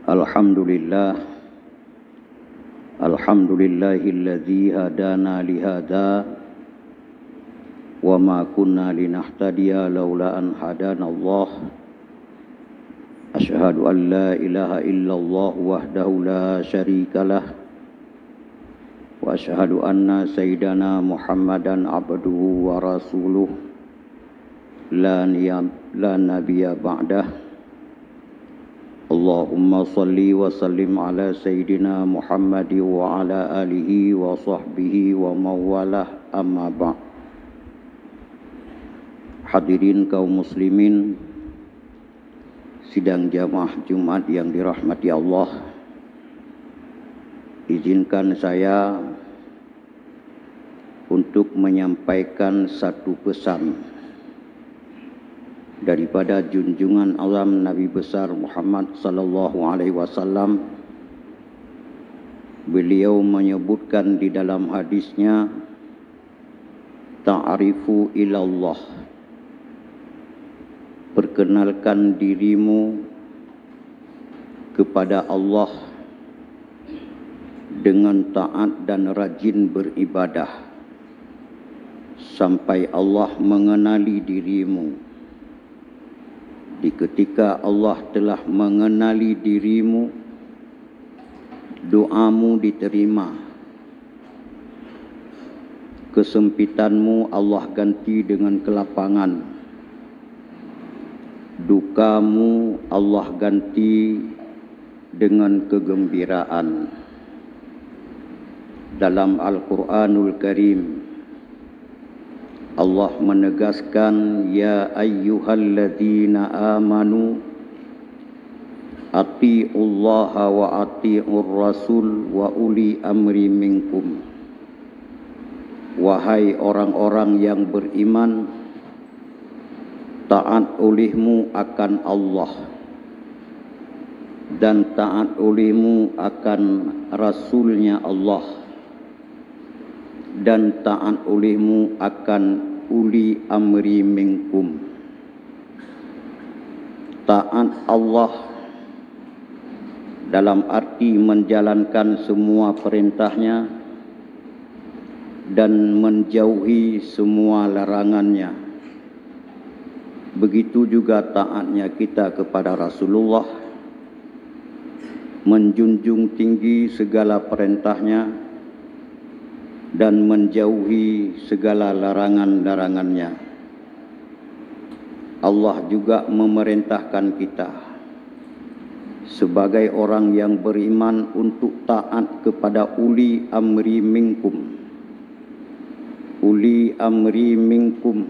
Alhamdulillah, alhamdulillahilladzi hadana lihada wa ma kunna linahtadiya laula an hadanallah. Asyhadu an la ilaha illallah wahdahu la syarikalah wa asyhadu anna sayyidana Muhammadan abduhu wa rasuluh la nabiyya ba'dah. Allahumma salli wa sallim ala Sayyidina Muhammad wa ala alihi wa sahbihi wa mawalah, amma ba'. Hadirin kaum muslimin, sidang jamaah Jumat yang dirahmati Allah, izinkan saya untuk menyampaikan satu pesan daripada junjungan alam Nabi besar Muhammad sallallahu alaihi wasallam. Beliau menyebutkan di dalam hadisnya, ta'arifu ilallah, perkenalkan dirimu kepada Allah dengan taat dan rajin beribadah sampai Allah mengenali dirimu. Di ketika Allah telah mengenali dirimu, doamu diterima. Kesempitanmu Allah ganti dengan kelapangan. Dukamu Allah ganti dengan kegembiraan. Dalam Al-Quranul Karim, Allah menegaskan, ya ayyuhalladzina amanu ati'ullaha wa ati'ur rasul wa uli amri minkum. Wahai orang-orang yang beriman, taat olehmu akan Allah dan taat olehmu akan Rasulnya Allah, dan taat olehmu akan uli amri minkum. Taat Allah dalam arti menjalankan semua perintahnya dan menjauhi semua larangannya. Begitu juga taatnya kita kepada Rasulullah, menjunjung tinggi segala perintahnya dan menjauhi segala larangan-larangannya. Allah juga memerintahkan kita sebagai orang yang beriman untuk taat kepada uli amri minkum. Uli amri minkum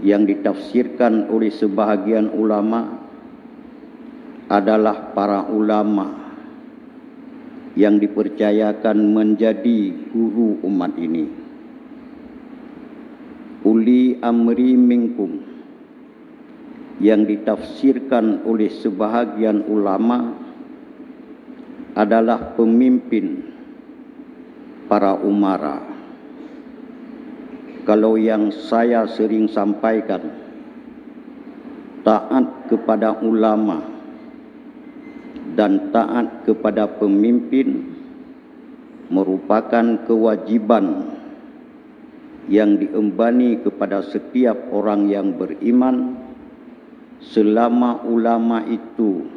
yang ditafsirkan oleh sebahagian ulama adalah para ulama yang dipercayakan menjadi guru umat ini. Uli amri minkum yang ditafsirkan oleh sebahagian ulama adalah pemimpin, para umara. Kalau yang saya sering sampaikan, taat kepada ulama dan taat kepada pemimpin merupakan kewajiban yang diembani kepada setiap orang yang beriman selama ulama itu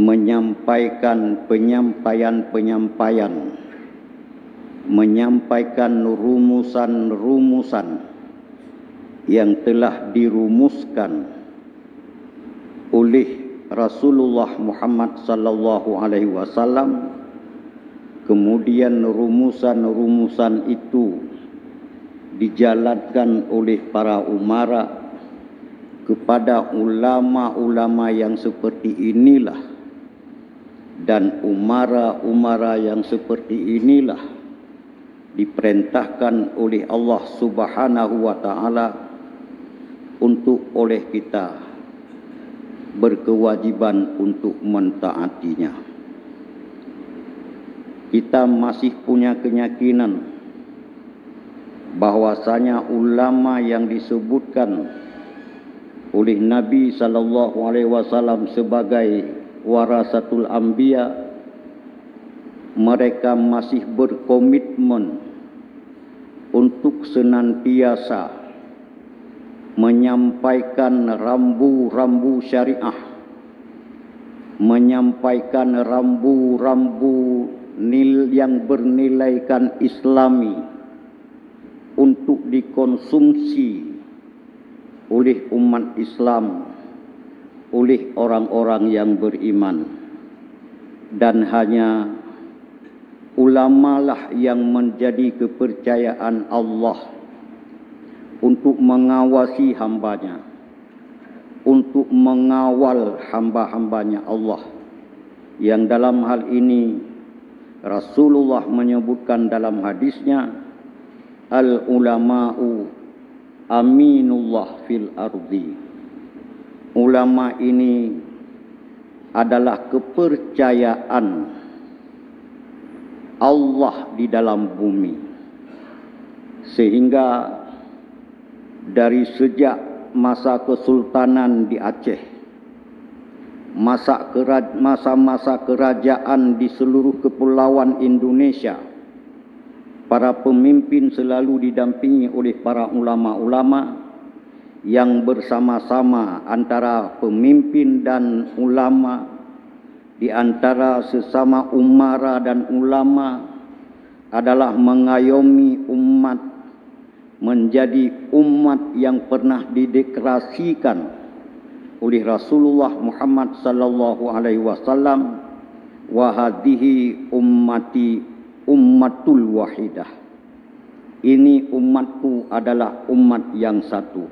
menyampaikan penyampaian, menyampaikan rumusan-rumusan yang telah dirumuskan oleh Rasulullah Muhammad sallallahu alaihi wasallam. Kemudian rumusan-rumusan itu dijalankan oleh para umara kepada ulama-ulama yang seperti inilah, dan umara-umara yang seperti inilah diperintahkan oleh Allah Subhanahu wa taala untuk oleh kita berkewajiban untuk mentaatinya. Kita masih punya keyakinan bahwasanya ulama yang disebutkan oleh Nabi SAW sebagai warasatul anbiya, mereka masih berkomitmen untuk senantiasa menyampaikan rambu-rambu syariah, menyampaikan rambu-rambu yang bernilaikan islami untuk dikonsumsi oleh umat Islam, oleh orang-orang yang beriman. Dan hanya ulamalah yang menjadi kepercayaan Allah untuk mengawasi hambanya, untuk mengawal hamba-hambanya Allah, yang dalam hal ini Rasulullah menyebutkan dalam hadisnya, al-ulama'u aminullah fil ardi. Ulama ini adalah kepercayaan Allah di dalam bumi. Sehingga dari sejak masa kesultanan di Aceh, masa-masa kerajaan di seluruh kepulauan Indonesia, para pemimpin selalu didampingi oleh para ulama-ulama yang bersama-sama antara pemimpin dan ulama, di antara sesama umara dan ulama, adalah mengayomi umat menjadi umat yang pernah dideklarasikan oleh Rasulullah Muhammad sallallahu alaihi wasallam, wa hadhihi ummati ummatul wahidah. Ini umatku adalah umat yang satu.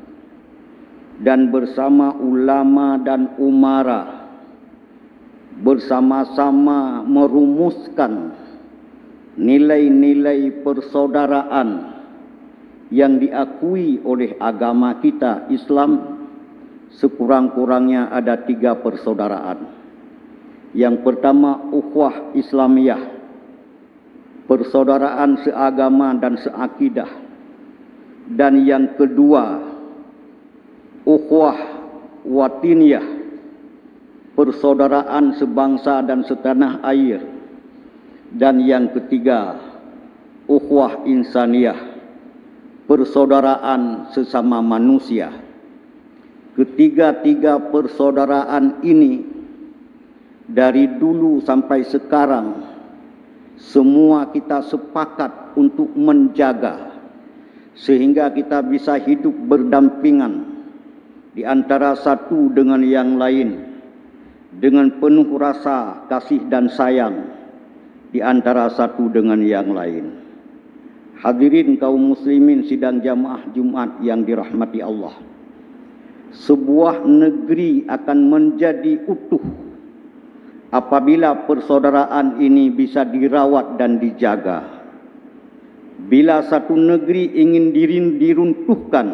Dan bersama ulama dan umara bersama-sama merumuskan nilai-nilai persaudaraan yang diakui oleh agama kita Islam. Sekurang-kurangnya ada 3 persaudaraan. Yang pertama, ukhuwah Islamiyah, persaudaraan seagama dan seakidah. Dan yang kedua, ukhuwah watiniyah, persaudaraan sebangsa dan setanah air. Dan yang ketiga, ukhuwah insaniyah, persaudaraan sesama manusia. Ketiga-tiga persaudaraan ini dari dulu sampai sekarang semua kita sepakat untuk menjaga, sehingga kita bisa hidup berdampingan di antara satu dengan yang lain dengan penuh rasa kasih dan sayang di antara satu dengan yang lain. Hadirin kaum muslimin sidang jamaah Jumat yang dirahmati Allah. Sebuah negeri akan menjadi utuh apabila persaudaraan ini bisa dirawat dan dijaga. Bila satu negeri ingin diruntuhkan,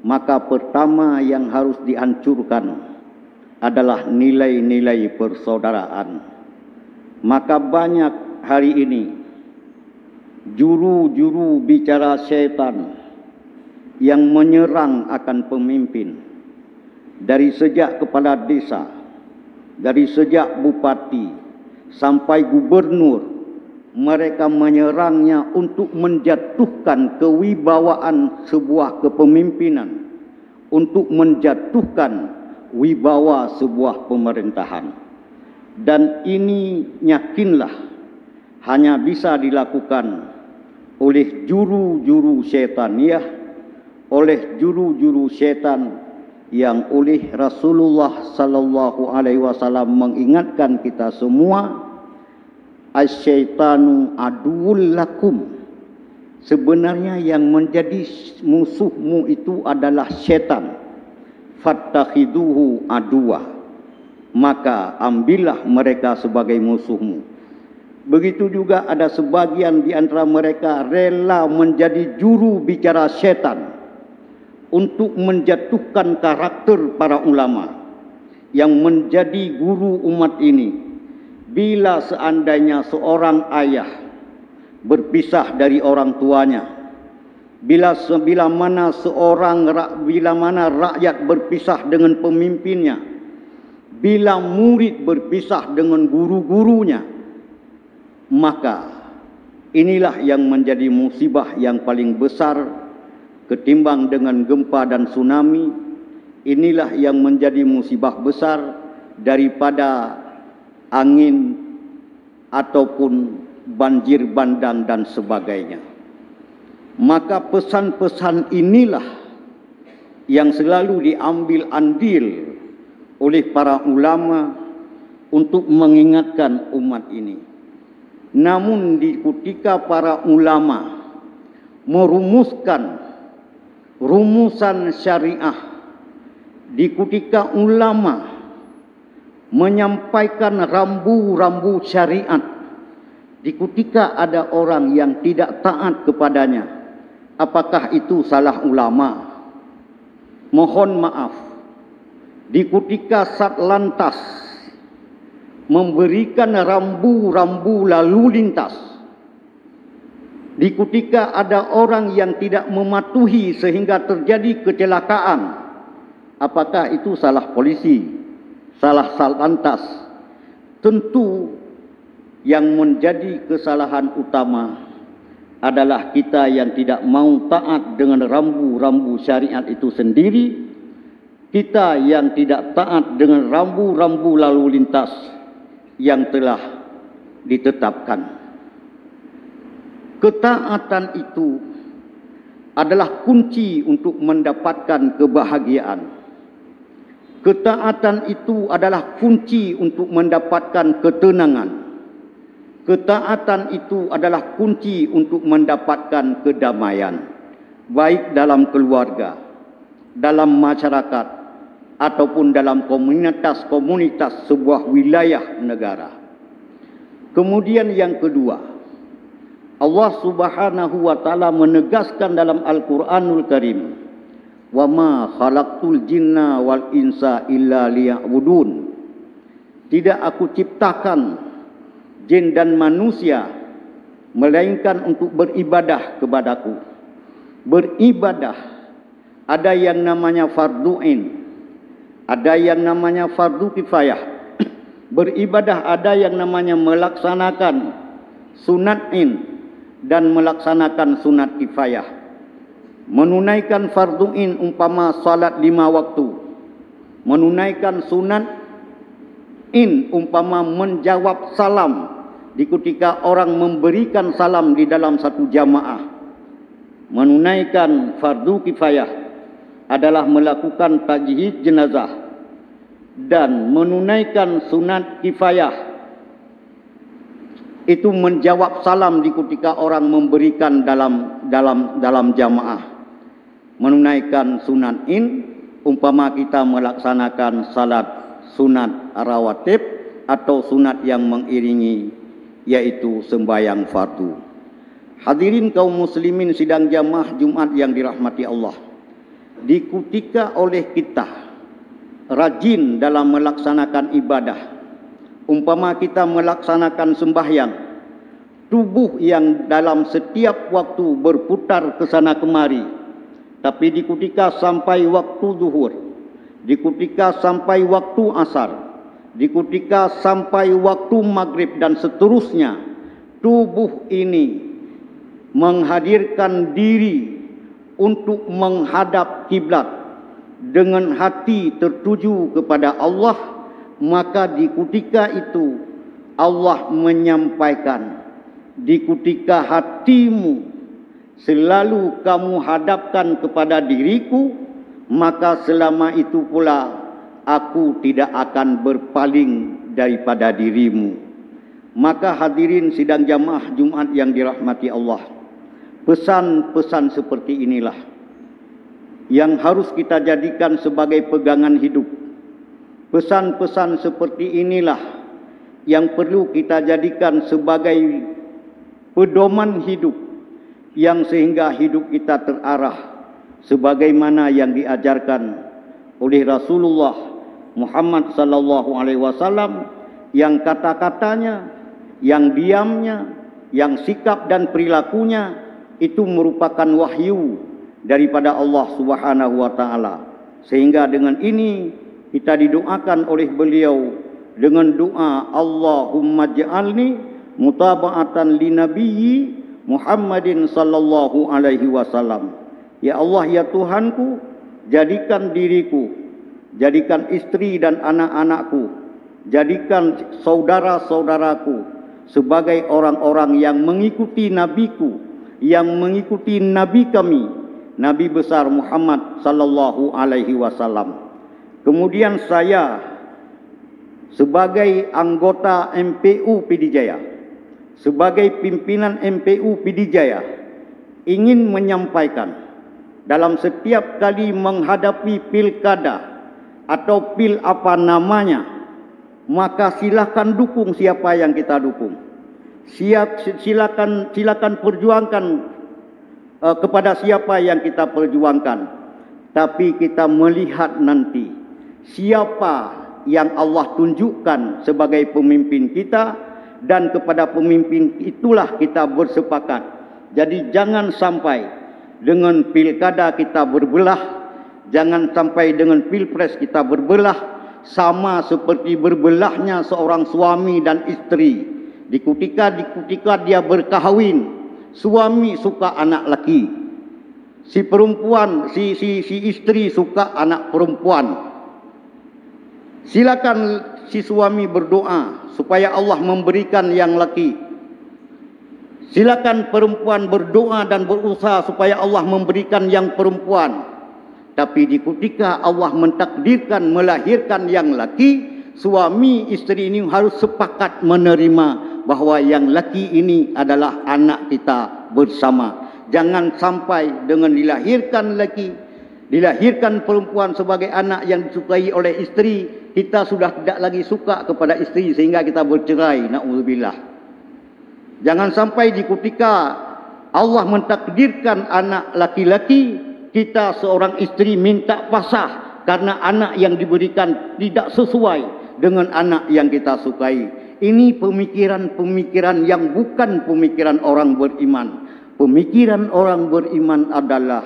maka pertama yang harus dihancurkan adalah nilai-nilai persaudaraan. Maka banyak hari ini juru-juru bicara syaitan yang menyerang akan pemimpin, dari sejak kepala desa, dari sejak bupati sampai gubernur. Mereka menyerangnya untuk menjatuhkan kewibawaan sebuah kepemimpinan, untuk menjatuhkan wibawa sebuah pemerintahan. Dan ini yakinlah hanya bisa dilakukan oleh juru-juru syaitaniyah, oleh juru-juru syaitan yang oleh Rasulullah sallallahu alaihi wasallam mengingatkan kita semua, asyaitanu aduwwul lakum. Sebenarnya yang menjadi musuhmu itu adalah syaitan. Fattakhiduhu aduwa, maka ambillah mereka sebagai musuhmu. Begitu juga ada sebagian di antara mereka rela menjadi juru bicara syaitan untuk menjatuhkan karakter para ulama yang menjadi guru umat ini. Bila seandainya seorang ayah berpisah dari orang tuanya, bila mana rakyat berpisah dengan pemimpinnya, bila murid berpisah dengan guru-gurunya, maka inilah yang menjadi musibah yang paling besar ketimbang dengan gempa dan tsunami. Inilah yang menjadi musibah besar daripada angin ataupun banjir bandang dan sebagainya. Maka pesan-pesan inilah yang selalu diambil andil oleh para ulama untuk mengingatkan umat ini. Namun di ketika para ulama merumuskan rumusan syariah, di ketika ulama menyampaikan rambu-rambu syariat, di ketika ada orang yang tidak taat kepadanya, apakah itu salah ulama? Mohon maaf. Di ketika Satlantas memberikan rambu-rambu lalu lintas, di ketika ada orang yang tidak mematuhi sehingga terjadi kecelakaan, apakah itu salah polisi, salah Satlantas? Tentu yang menjadi kesalahan utama adalah kita yang tidak mau taat dengan rambu-rambu syariat itu sendiri. Kita yang tidak taat dengan rambu-rambu lalu lintas yang telah ditetapkan. Ketaatan itu adalah kunci untuk mendapatkan kebahagiaan. Ketaatan itu adalah kunci untuk mendapatkan ketenangan. Ketaatan itu adalah kunci untuk mendapatkan kedamaian, baik dalam keluarga, dalam masyarakat, ataupun dalam komunitas sebuah wilayah negara. Kemudian yang kedua, Allah Subhanahu wa taala menegaskan dalam Al-Qur'anul Karim, "Wa ma khalaqtul jinna wal insa illa liya'budun." Tidak aku ciptakan jin dan manusia melainkan untuk beribadah kepadaku. Beribadah ada yang namanya fardu ain, ada yang namanya fardu kifayah. Beribadah ada yang namanya melaksanakan sunat in dan melaksanakan sunat kifayah. Menunaikan fardu in umpama salat 5 waktu. Menunaikan sunat in umpama menjawab salam di ketika orang memberikan salam di dalam satu jamaah. Menunaikan fardu kifayah adalah melakukan tajhid jenazah, dan menunaikan sunat kifayah itu menjawab salam di ketika orang memberikan dalam jamaah. Menunaikan sunat in umpama kita melaksanakan salat sunat rawatib atau sunat yang mengiringi, yaitu sembahyang fardu. Hadirin kaum muslimin sidang jamaah Jumat yang dirahmati Allah, di ketika oleh kita rajin dalam melaksanakan ibadah, umpama kita melaksanakan sembahyang, tubuh yang dalam setiap waktu berputar ke sana kemari, tapi di ketika sampai waktu zuhur, di ketika sampai waktu asar, di ketika sampai waktu maghrib dan seterusnya, tubuh ini menghadirkan diri untuk menghadap kiblat dengan hati tertuju kepada Allah, maka di ketika itu Allah menyampaikan, di ketika hatimu selalu kamu hadapkan kepada diriku, maka selama itu pula aku tidak akan berpaling daripada dirimu. Maka hadirin sidang jamaah Jumat yang dirahmati Allah, pesan-pesan seperti inilah yang harus kita jadikan sebagai pegangan hidup. Pesan-pesan seperti inilah yang perlu kita jadikan sebagai pedoman hidup, yang sehingga hidup kita terarah sebagaimana yang diajarkan oleh Rasulullah Muhammad sallallahu alaihi wasallam, yang kata-katanya, yang diamnya, yang sikap dan perilakunya itu merupakan wahyu daripada Allah Subhanahu wa taala. Sehingga dengan ini kita didoakan oleh beliau dengan doa Allahumma ja'alni mutaba'atan li nabiyyi Muhammadin sallallahu alaihi wasallam. Ya Allah, ya Tuhanku, jadikan diriku, jadikan istri dan anak-anakku, jadikan saudara-saudaraku sebagai orang-orang yang mengikuti nabiku, yang mengikuti nabi kami, Nabi besar Muhammad sallallahu alaihi wasallam. Kemudian saya sebagai anggota MPU Pidijaya, sebagai pimpinan MPU Pidijaya, ingin menyampaikan dalam setiap kali menghadapi pilkada atau pil apa namanya, maka silakan dukung siapa yang kita dukung. Silakan perjuangkan kepada siapa yang kita perjuangkan. Tapi kita melihat nanti siapa yang Allah tunjukkan sebagai pemimpin kita, dan kepada pemimpin itulah kita bersepakat. Jadi jangan sampai dengan pilkada kita berbelah, jangan sampai dengan pilpres kita berbelah, sama seperti berbelahnya seorang suami dan istri. Di ketika dia berkahwin, suami suka anak laki, si perempuan, si istri suka anak perempuan. Silakan si suami berdoa supaya Allah memberikan yang laki. Silakan perempuan berdoa dan berusaha supaya Allah memberikan yang perempuan. Tapi di ketika Allah mentakdirkan melahirkan yang laki, suami istri ini harus sepakat menerima bahwa yang laki ini adalah anak kita bersama. Jangan sampai dengan dilahirkan laki, dilahirkan perempuan sebagai anak yang disukai oleh istri, kita sudah tidak lagi suka kepada istri sehingga kita bercerai. Na'udzubillah. Jangan sampai di ketika Allah mentakdirkan anak laki-laki, kita seorang istri minta pasah karena anak yang diberikan tidak sesuai dengan anak yang kita sukai. Ini pemikiran-pemikiran yang bukan pemikiran orang beriman. Pemikiran orang beriman adalah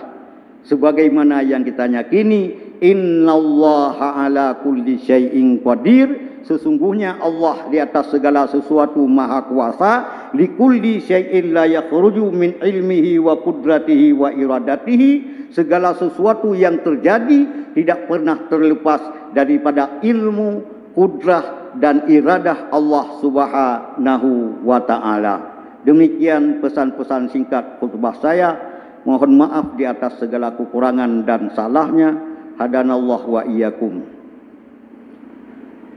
sebagaimana yang kita yakini, innallaha ala kulli syai'in qadir. Sesungguhnya Allah di atas segala sesuatu maha kuasa. Likulli syai'in la yakhruju min ilmihi wa qudratihi wa iradatihi. Segala sesuatu yang terjadi tidak pernah terlepas daripada ilmu, kudrah dan iradah Allah Subhanahu wa ta'ala. Demikian pesan-pesan singkat khutbah saya. Mohon maaf di atas segala kekurangan dan salahnya. Hadanallah wa iyyakum.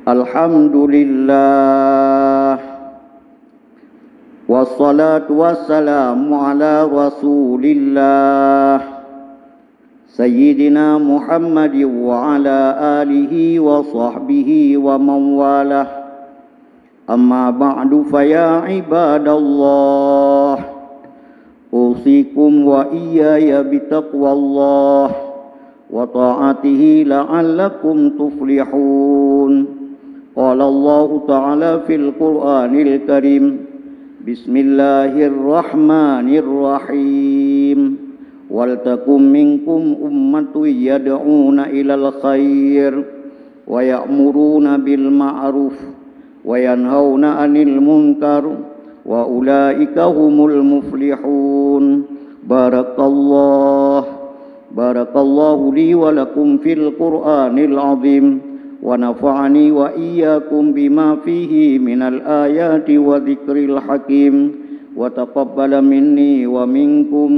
Alhamdulillah. Wassalatu wassalamu ala Rasulillah Sayyidina Muhammad wa ala alihi wa sahbihi wa man walah. Amma ba'du fa ya ibadallah, usikum wa iyaya bitaqwallah wa ta'atihi la'allakum tuflihun. Qala Allah Ta'ala fil Qur'anil Karim, Bismillahirrahmanirrahim. Wal takum minkum ummatun yad'una ilal khair wa ya'muruna bil ma'ruf wa yanhauna 'anil munkar wa ulaika humul muflihun. Barakallahu li wa lakum fil Qur'anil 'azim. ونفعني وإياكم بما فيه من الآيات وذكر الحكيم وتقبل مني ومنكم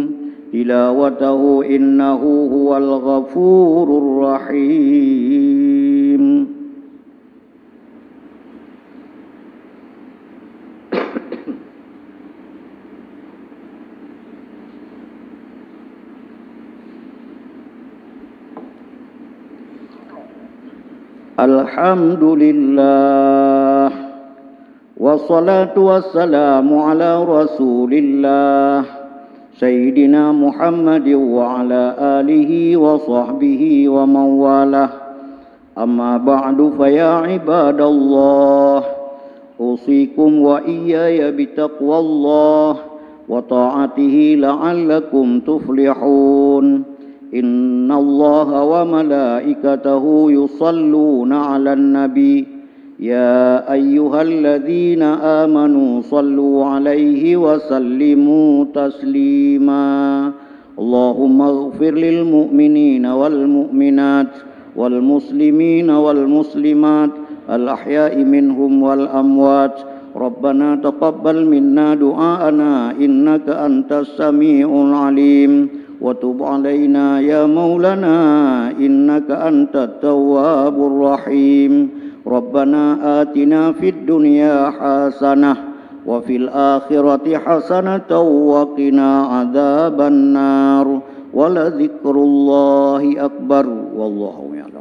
تلاوته إنه هو الغفور الرحيم. Alhamdulillah, wassalatu wassalamu ala Rasulillah Sayyidina Muhammad wa ala alihi wa sahbihi wa man walah. Amma ba'du fa ya ibadallah, usikum wa iyaya bitaqwallah وطاعته لعلكم تفلحون إن الله وملائكته يصلون على النبي يا أيها الذين آمنوا صلوا عليه وسلموا تسليما اللهم اغفر للمؤمنين والمؤمنات والمسلمين والمسلمات الأحياء منهم والأموات ربنا تقبل منا دعاءنا إنك أنت السميع العليم وتب علينا يا مولانا إنك أنت التواب الرحيم ربنا آتنا في الدنيا حسنة وفي الآخرة حسنة وقنا عذاب النار ولذكر الله أكبر والله يعلم.